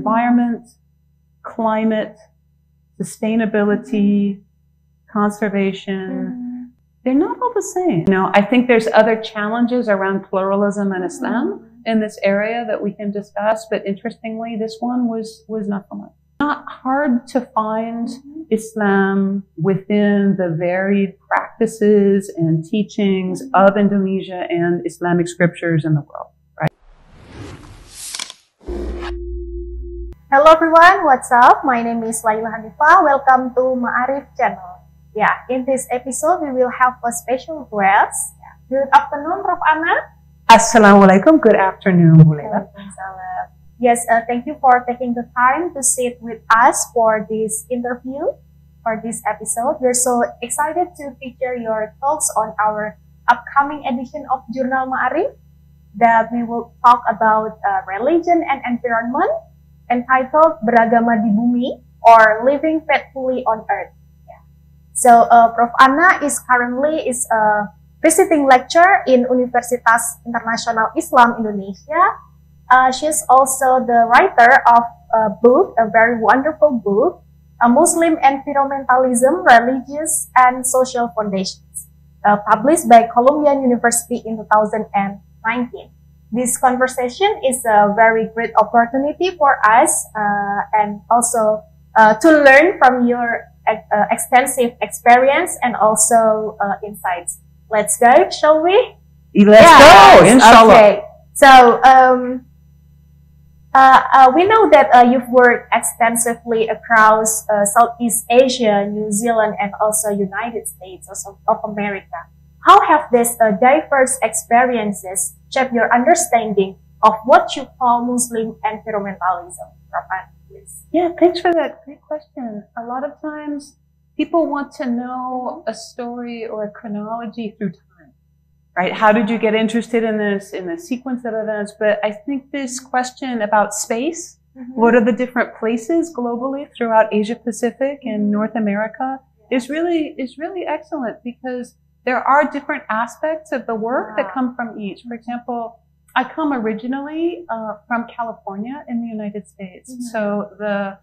Environment, climate, sustainability, conservation, they're not all the same. You know, I think there's other challenges around pluralism and Islam in this area that we can discuss, but interestingly, this one was not so much. Not hard to find Islam within the varied practices and teachings of Indonesia and Islamic scriptures in the world, right? Hello everyone, what's up? My name is Laila Hanifah. Welcome to MAARIF channel. Yeah, in this episode we will have a special guest. Good afternoon, Prof. Anna. Assalamualaikum. Good afternoon, Bu Laila. Yes, thank you for taking the time to sit with us for this interview, for this episode. We're so excited to feature your thoughts on our upcoming edition of Jurnal MAARIF that we will talk about religion and environment, entitled Beragama di Bumi, or Living Faithfully on Earth. Yeah. So, Prof. Anna is currently a visiting lecturer in Universitas Internasional Islam Indonesia. She's also the writer of a book, a very wonderful book, Muslim Environmentalism, Religious and Social Foundations, published by Columbia University in 2019. This conversation is a very great opportunity for us and also to learn from your extensive experience and also insights. Let's go, shall we? Let's go, inshallah. Okay. So, we know that you've worked extensively across Southeast Asia, New Zealand, and also United States of America. How have these diverse experiences shaped your understanding of what you call Muslim environmentalism? Please. Yeah, thanks for that great question. A lot of times people want to know a story or a chronology through time, right? How did you get interested in this, in the sequence of events? But I think this question about space, what are the different places globally throughout Asia Pacific and North America is really excellent, because there are different aspects of the work that come from each. For example, I come originally from California in the United States. So the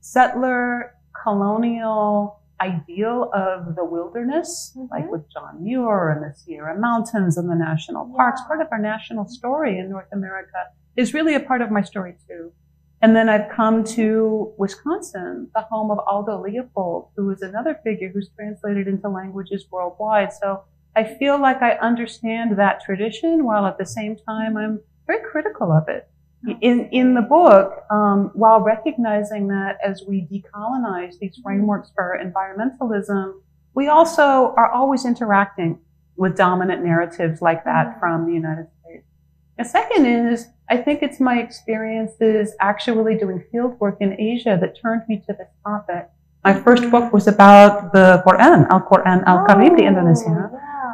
settler colonial ideal of the wilderness, like with John Muir and the Sierra Mountains and the national parks, part of our national story in North America, is really a part of my story too. And then I've come to Wisconsin, the home of Aldo Leopold, who is another figure who's translated into languages worldwide. So I feel like I understand that tradition, while at the same time I'm very critical of it. In the book, while recognizing that as we decolonize these frameworks for environmentalism, we also are always interacting with dominant narratives like that from the United States. The second is, I think it's my experiences actually doing field work in Asia that turned me to this topic. My first book was about the Quran, Al-Quran Al-Karim di Indonesia.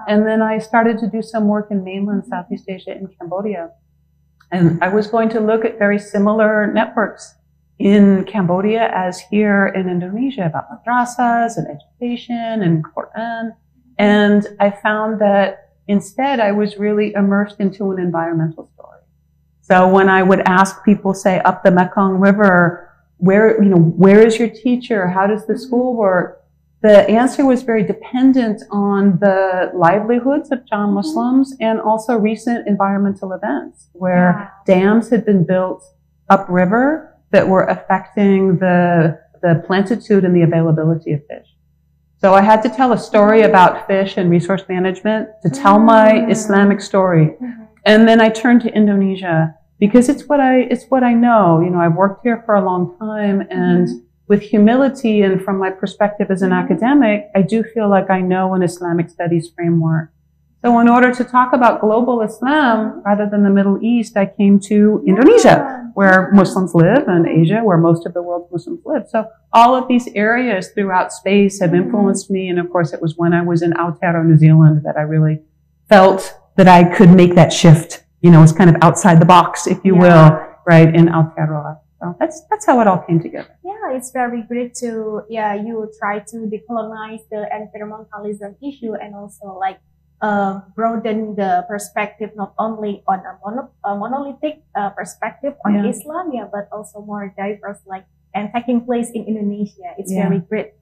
And then I started to do some work in mainland Southeast Asia in Cambodia. And I was going to look at very similar networks in Cambodia as here in Indonesia about madrasas and education and Quran. And I found that instead I was really immersed into an environmental story. So when I would ask people, say, up the Mekong River, where is your teacher? How does the school work? The answer was very dependent on the livelihoods of Chan Muslims and also recent environmental events where dams had been built upriver that were affecting the plentitude and the availability of fish. So I had to tell a story about fish and resource management to tell my Islamic story. And then I turned to Indonesia because it's what I know. You know, I've worked here for a long time, and with humility and from my perspective as an academic, I do feel like I know an Islamic studies framework. So in order to talk about global Islam rather than the Middle East, I came to Indonesia, where Muslims live, and Asia, where most of the world's Muslims live. So all of these areas throughout space have influenced me. And of course, it was when I was in Aotearoa, New Zealand, that I really felt that I could make that shift. You know, it's kind of outside the box, if you will, right, in Aotearoa. So that's how it all came together. Yeah, it's very great to, you try to decolonize the environmentalism issue and also like broaden the perspective not only on a monolithic perspective on Islam, but also more diverse, and taking place in Indonesia. It's very great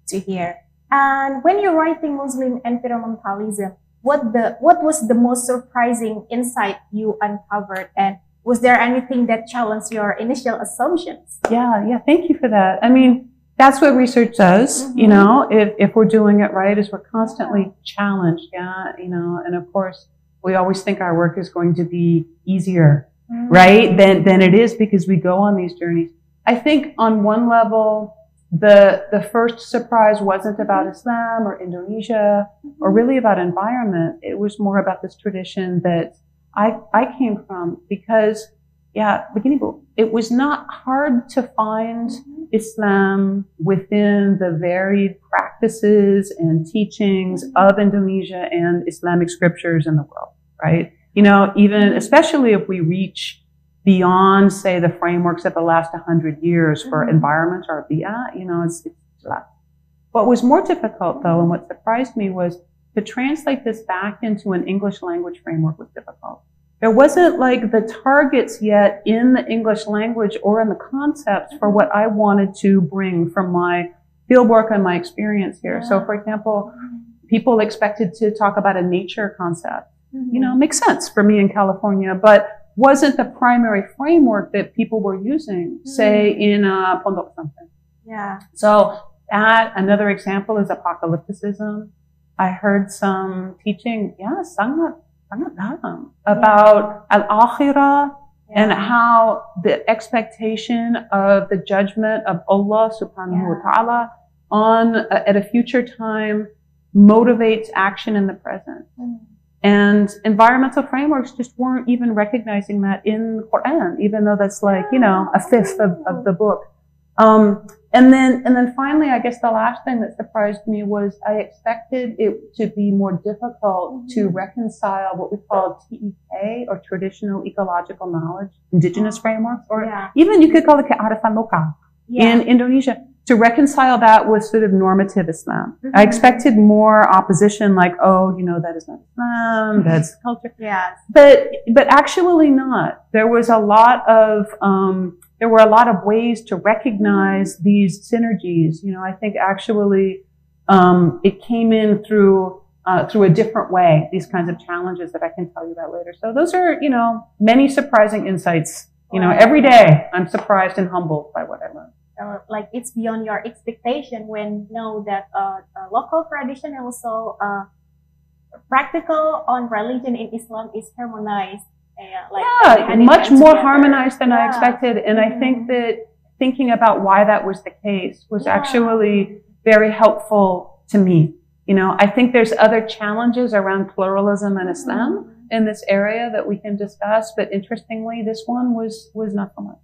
to hear. And when you're writing Muslim environmentalism, what was the most surprising insight you uncovered, and was there anything that challenged your initial assumptions? Yeah, thank you for that. I mean, that's what research does, you know, if we're doing it right, is we're constantly challenged, you know, and of course, we always think our work is going to be easier, right, than it is, because we go on these journeys. I think on one level, the first surprise wasn't about Islam or Indonesia or really about environment. It was more about this tradition that I came from, because, begini Bu, it was not hard to find Islam within the varied practices and teachings of Indonesia and Islamic scriptures in the world, right? You know, even, especially if we reach beyond, say, the frameworks of the last 100 years for environment or biyah, you know, it's less. What was more difficult, though, and what surprised me, was to translate this back into an English language framework was difficult. There wasn't like the targets yet in the English language or in the concepts for what I wanted to bring from my fieldwork and my experience here. So, for example, people expected to talk about a nature concept. You know, makes sense for me in California, but wasn't the primary framework that people were using, say, in Pondok something. So another example is apocalypticism. I heard some teaching, sangat dalam, about al-akhirah and how the expectation of the judgment of Allah subhanahu wa ta'ala at a future time motivates action in the present. And environmental frameworks just weren't even recognizing that in the Quran, even though that's like, you know, a fifth of the book. And then finally, I guess the last thing that surprised me was I expected it to be more difficult to reconcile what we call TEK, or traditional ecological knowledge, indigenous frameworks, or even you could call it kearifan lokal in Indonesia, to reconcile that with sort of normative Islam. I expected more opposition, like, oh, you know, that is not Islam, that's culture. But actually not. There was a lot of, there were a lot of ways to recognize these synergies. You know, I think actually, it came in through a different way, these kinds of challenges that I can tell you about later. So those are, you know, many surprising insights. You know, every day I'm surprised and humbled by what I learned. Like it's beyond your expectation when you know that local tradition and also practical on religion in Islam is harmonized. Much more harmonized than I expected. And I think that thinking about why that was the case was actually very helpful to me. You know, I think there's other challenges around pluralism in Islam in this area that we can discuss, but interestingly, this one was not so much.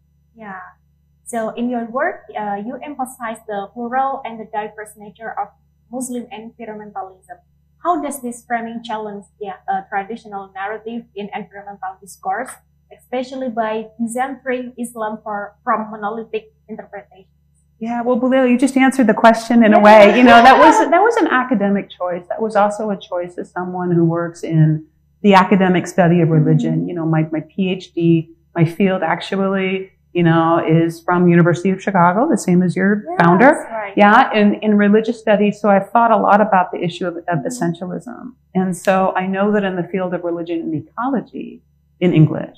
So in your work, you emphasize the plural and the diverse nature of Muslim environmentalism. How does this framing challenge a traditional narrative in environmental discourse, especially by decentering Islam from monolithic interpretations? Yeah, well, Laila, you just answered the question in a way. You know, that was an academic choice. That was also a choice as someone who works in the academic study of religion. You know, my PhD, my field actually, you know, is from University of Chicago, the same as your founder. In religious studies. So I've thought a lot about the issue of essentialism. And so I know that in the field of religion and ecology in English,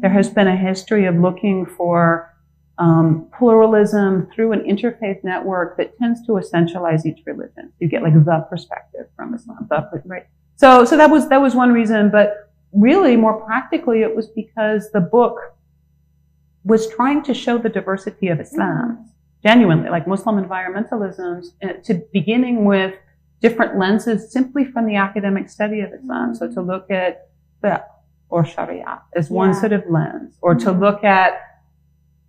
there has been a history of looking for pluralism through an interfaith network that tends to essentialize each religion. You get like the perspective from Islam, right? So that was one reason, but really more practically, it was because the book was trying to show the diversity of Islam, genuinely, like Muslim environmentalisms, to beginning with different lenses simply from the academic study of Islam. So to look at fiqh or Sharia as one sort of lens, or to look at,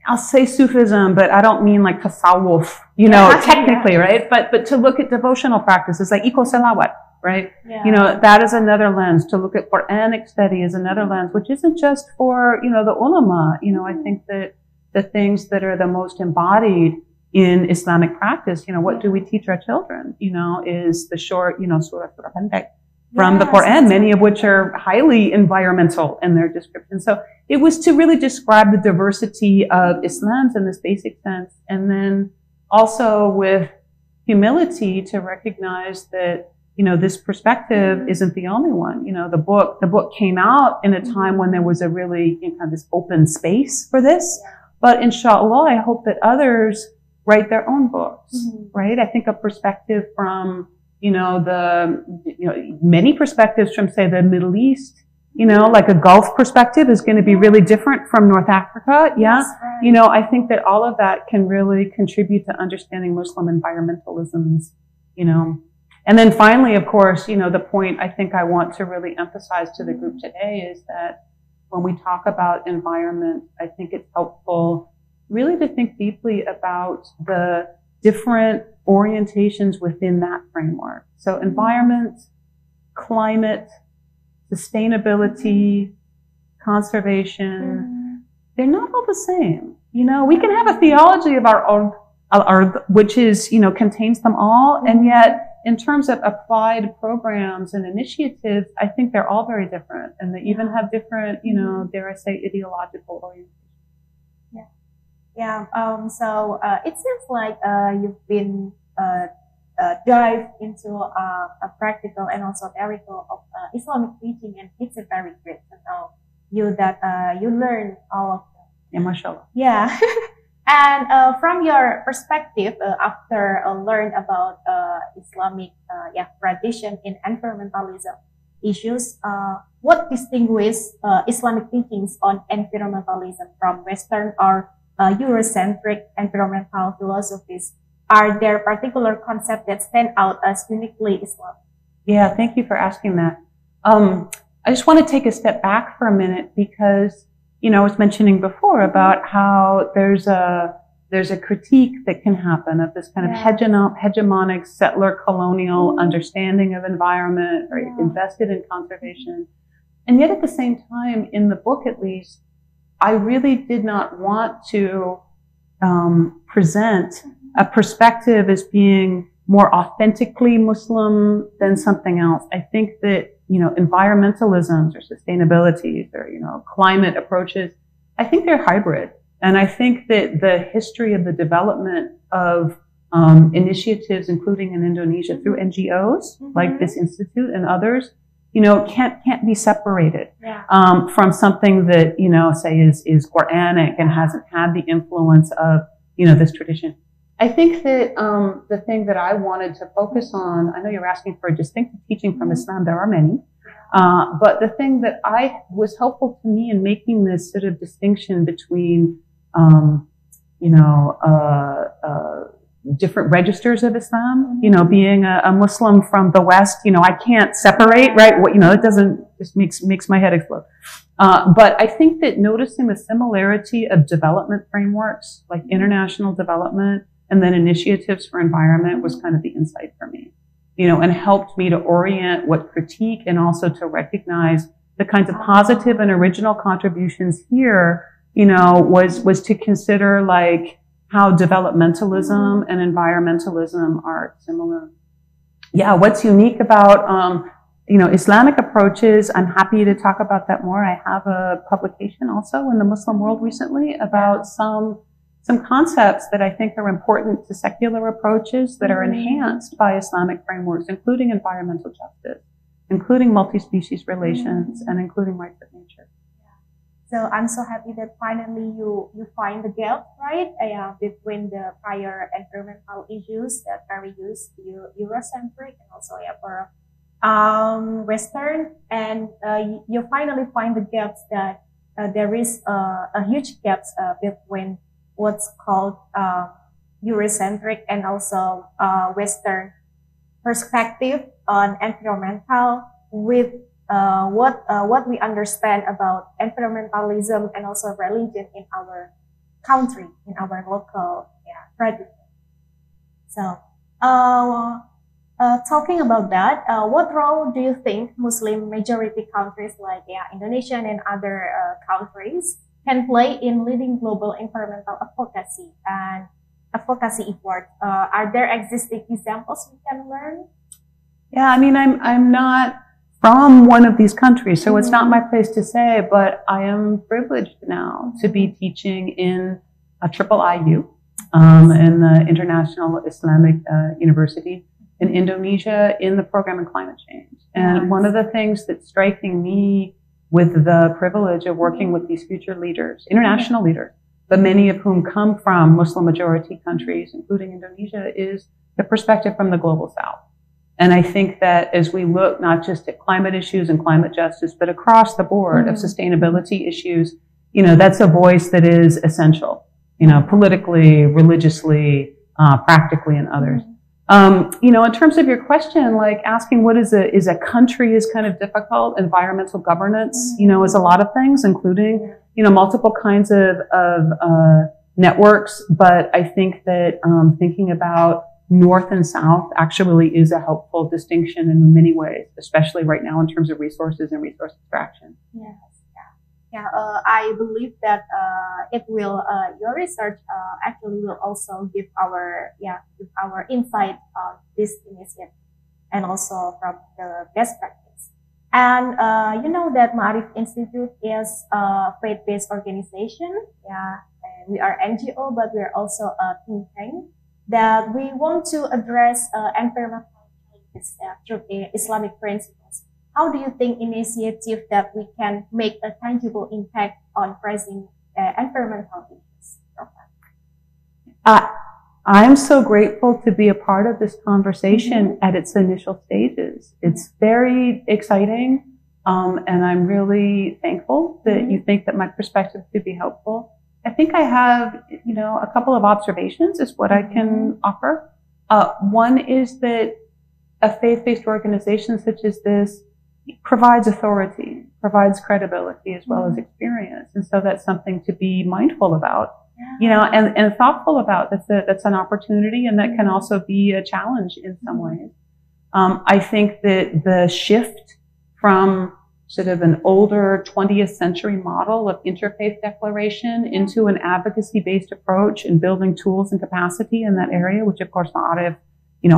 I'll say Sufism, but I don't mean like tasawwuf, you know, technically, right? But to look at devotional practices like Iko Salawat, right? You know, that is another lens. To look at Quranic study is another lens, which isn't just for, you know, the ulama. You know, I think that the things that are the most embodied in Islamic practice, you know, what do we teach our children? You know, is the short, you know, surah pendek. from the Quran, many of which are highly environmental in their description. So it was to really describe the diversity of Islam's in this basic sense, and then also with humility to recognize that, you know, this perspective isn't the only one. You know, the book came out in a time when there was a really, you know, kind of this open space for this. But inshallah, I hope that others write their own books, right? I think a perspective from, you know, many perspectives from, say, the Middle East, you know, like a Gulf perspective is going to be really different from North Africa. Yeah. Right. You know, I think that all of that can really contribute to understanding Muslim environmentalisms, you know. And then finally, of course, you know, the point I think I want to really emphasize to the group today is that when we talk about environment, I think it's helpful really to think deeply about the different orientations within that framework. So environment, climate, sustainability, conservation, they're not all the same. You know, we can have a theology of our own, which is, you know, contains them all, and yet in terms of applied programs and initiatives, I think they're all very different, and they even have different, you know, dare I say, ideological orientations. So it seems like you've been dive into a practical and also theoretical of Islamic teaching, and it's a very great to know you that you learn all of them. Yeah, mashallah. Yeah. And from your perspective, after learn about Islamic tradition in environmentalism issues, what distinguishes Islamic teachings on environmentalism from Western or Eurocentric environmental philosophies? Are there particular concepts that stand out as uniquely Islamic? Yeah, thank you for asking that. I just want to take a step back for a minute because, you know, I was mentioning before about how there's a critique that can happen of this kind of hegemonic settler colonial understanding of environment, or invested in conservation. And yet at the same time, in the book at least, I really did not want to present a perspective as being more authentically Muslim than something else. I think that, you know, environmentalisms or sustainabilities or, you know, climate approaches, I think they're hybrid. And I think that the history of the development of initiatives, including in Indonesia through NGOs like this institute and others, you know, can't be separated from something that, you know, say is Quranic and hasn't had the influence of, you know, this tradition. I think that the thing that I wanted to focus on, I know you're asking for a distinctive teaching from Islam, there are many, but the thing that was helpful to me in making this sort of distinction between, you know, different registers of Islam, you know, being a Muslim from the West, you know, I can't separate, right? What, you know, it just makes my head explode. But I think that noticing the similarity of development frameworks, like international development, and then initiatives for environment was kind of the insight for me, you know, and helped me to orient what critique and also to recognize the kinds of positive and original contributions here, you know, was to consider like how developmentalism and environmentalism are similar. Yeah, what's unique about, you know, Islamic approaches, I'm happy to talk about that more. I have a publication also in the Muslim world recently about some concepts that I think are important to secular approaches that are enhanced by Islamic frameworks, including environmental justice, including multi-species relations, and including rights of nature. So I'm so happy that finally you find the gap, right, between the prior environmental issues that are used Eurocentric and also for Western, and you finally find the gaps that there is a huge gaps between what's called Eurocentric and also Western perspective on environmental with what we understand about environmentalism and also religion in our country, in our local tradition. So, talking about that, what role do you think Muslim majority countries like Indonesia and other countries can play in leading global environmental advocacy and advocacy efforts? Are there existing examples we can learn? Yeah, I mean, I'm not from one of these countries. So it's not my place to say, but I am privileged now to be teaching in a IIIU, in the International Islamic University in Indonesia in the program in climate change. And one of the things that's striking me with the privilege of working with these future leaders, international leaders, but many of whom come from Muslim majority countries, including Indonesia, is the perspective from the global South. And I think that as we look not just at climate issues and climate justice, but across the board of sustainability issues, that's a voice that is essential, politically, religiously, practically, and others. In terms of your question, like asking what is a country is kind of difficult. Environmental governance, is a lot of things, including, multiple kinds of networks. But I think that thinking about North and South actually is a helpful distinction in many ways, especially right now in terms of resources and resource extraction. Yes, I believe that it will your research actually will also give our insight on this initiative and also from the best practice. And you know that MAARIF Institute is a faith-based organization. We are NGO, but we are also a think tank that we want to address environmental challenges through Islamic principles. How do you think initiative that we can make a tangible impact on pressing environmental issues? I'm so grateful to be a part of this conversation at its initial stages. It's very exciting, and I'm really thankful that you think that my perspective could be helpful. I think I have, a couple of observations is what I can offer. One is that a faith-based organization such as this provides authority, provides credibility as well as experience. And so that's something to be mindful about, and thoughtful about. That's an opportunity, and that can also be a challenge in some ways. I think that the shift from sort of an older 20th century model of interfaith declaration into an advocacy-based approach and building tools and capacity in that area, which of course MAARIF,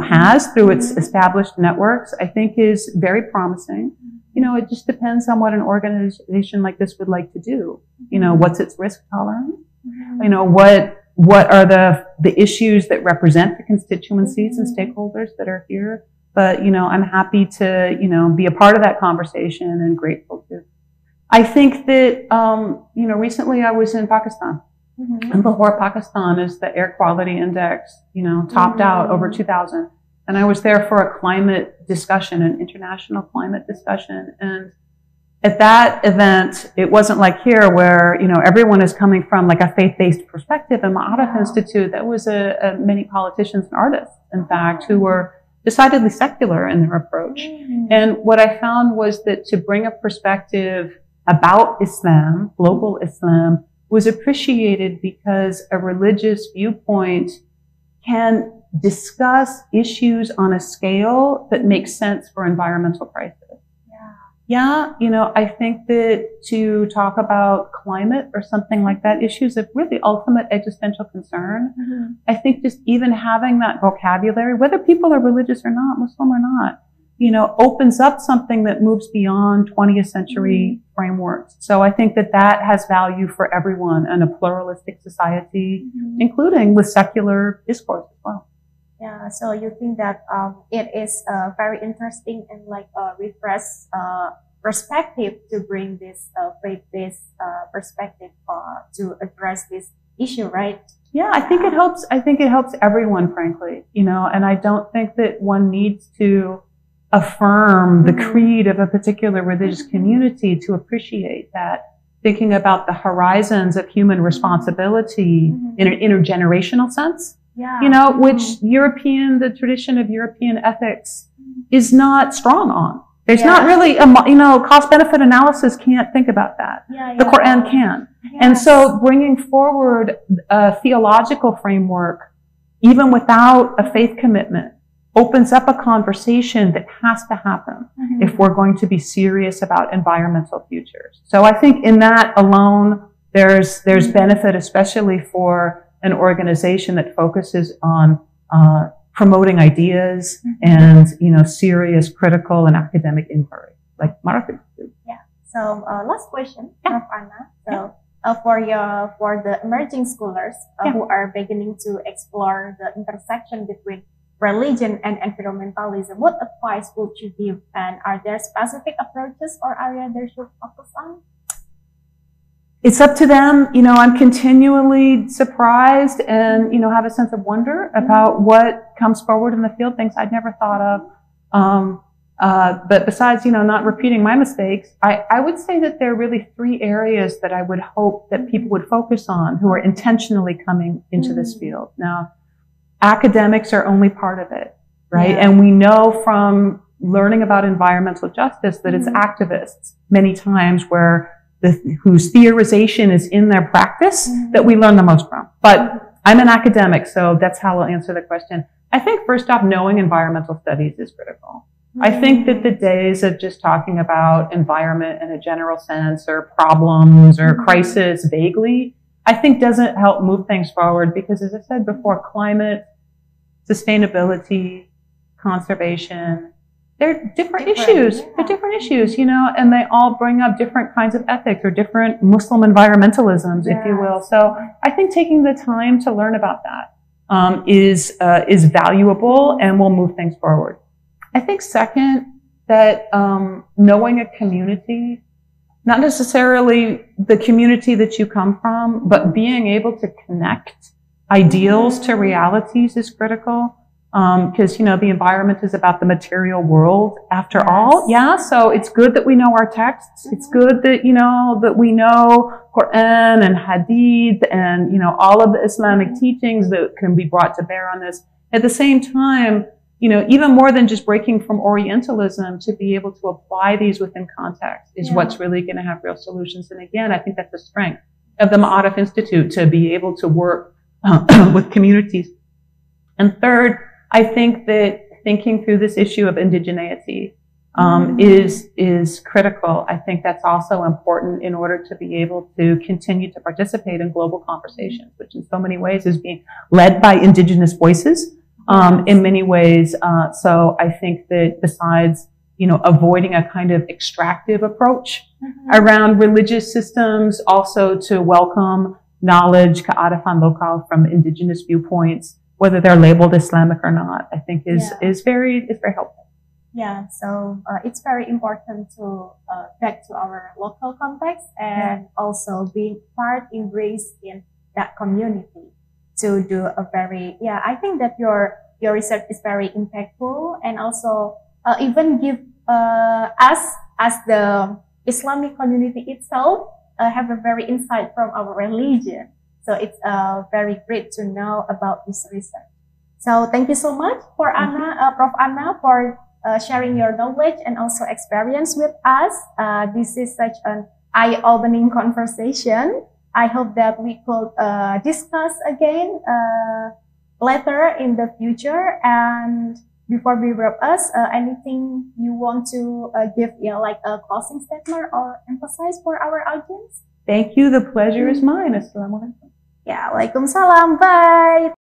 has through its established networks, I think is very promising. It just depends on what an organization like this would like to do. What's its risk tolerance? What are the issues that represent the constituencies and stakeholders that are here? But, I'm happy to, be a part of that conversation and grateful to. I think that, recently I was in Pakistan. In Lahore, Pakistan is the air quality index, topped out over 2000. And I was there for a climate discussion, an international climate discussion. And at that event, it wasn't like here where, everyone is coming from like a faith-based perspective. In MAARIF Institute, that was many politicians and artists, in fact, who were decidedly secular in their approach. And what I found was that to bring a perspective about Islam, global Islam, was appreciated because a religious viewpoint can discuss issues on a scale that makes sense for environmental crisis. I think that to talk about climate or something like that, issues of really ultimate existential concern, I think just even having that vocabulary, whether people are religious or not, Muslim or not, opens up something that moves beyond 20th century frameworks. So I think that has value for everyone in a pluralistic society, including with secular discourse as well. Yeah, so you think that it is very interesting and like a refresh perspective to bring this faith-based perspective to address this issue, right? Yeah, I think it helps. I think it helps everyone, frankly, and I don't think that one needs to affirm the creed of a particular religious community to appreciate that. Thinking about the horizons of human responsibility in an intergenerational sense. Which the tradition of European ethics is not strong on. There's not really cost-benefit analysis can't think about that. The Quran can. And so bringing forward a theological framework, even without a faith commitment, opens up a conversation that has to happen if we're going to be serious about environmental futures. So I think in that alone, there's benefit, especially for an organization that focuses on promoting ideas and serious critical and academic inquiry. like MAARIF Institute. Yeah. So last question, Prof. Anna. So for the emerging scholars who are beginning to explore the intersection between religion and environmentalism, what advice would you give? And are there specific approaches or areas they should focus on? It's up to them. You know, I'm continually surprised and, you know, have a sense of wonder about what comes forward in the field, things I'd never thought of. But besides, you know, not repeating my mistakes, I would say that there are really three areas that I would hope that people would focus on who are intentionally coming into this field. Now, academics are only part of it, right? Yeah. And we know from learning about environmental justice that it's activists many times whose theorization is in their practice that we learn the most from. But I'm an academic, so that's how I'll answer the question. I think first off, knowing environmental studies is critical. I think that the days of just talking about environment in a general sense or problems or crisis vaguely, I think doesn't help move things forward because, as I said before, climate, sustainability, conservation, they're different issues. Yeah. They're different issues, you know, and they all bring up different kinds of ethics or different Muslim environmentalisms, if you will. So I think taking the time to learn about that is valuable and will move things forward. I think second, that knowing a community, not necessarily the community that you come from, but being able to connect ideals to realities is critical. Because, you know, the environment is about the material world after all. Yeah. So it's good that we know our texts. It's good that, you know, that we know Quran and Hadith and, you know, all of the Islamic teachings that can be brought to bear on this. At the same time, you know, even more than just breaking from Orientalism, to be able to apply these within context is what's really going to have real solutions. And again, I think that's the strength of the MAARIF Institute, to be able to work with communities. And third, I think that thinking through this issue of indigeneity is critical. I think that's also important in order to be able to continue to participate in global conversations, which in so many ways is being led by indigenous voices in many ways. So I think that besides, you know, avoiding a kind of extractive approach around religious systems, also to welcome knowledge, kearifan lokal, from indigenous viewpoints, whether they're labeled Islamic or not, I think is very helpful. Yeah, so it's very important to back to our local context and also being embraced in that community to do a very, I think that your research is very impactful, and also even give us as the Islamic community itself have a very insight from our religion. So it's very great to know about this research. So thank you so much for Prof. Anna, for sharing your knowledge and also experience with us. This is such an eye-opening conversation. I hope that we could discuss again later in the future. And before we wrap up, anything you want to give, like a closing statement or emphasize for our audience? Thank you. The pleasure is mine. Assalamualaikum. Ya, Waalaikumsalam. Bye.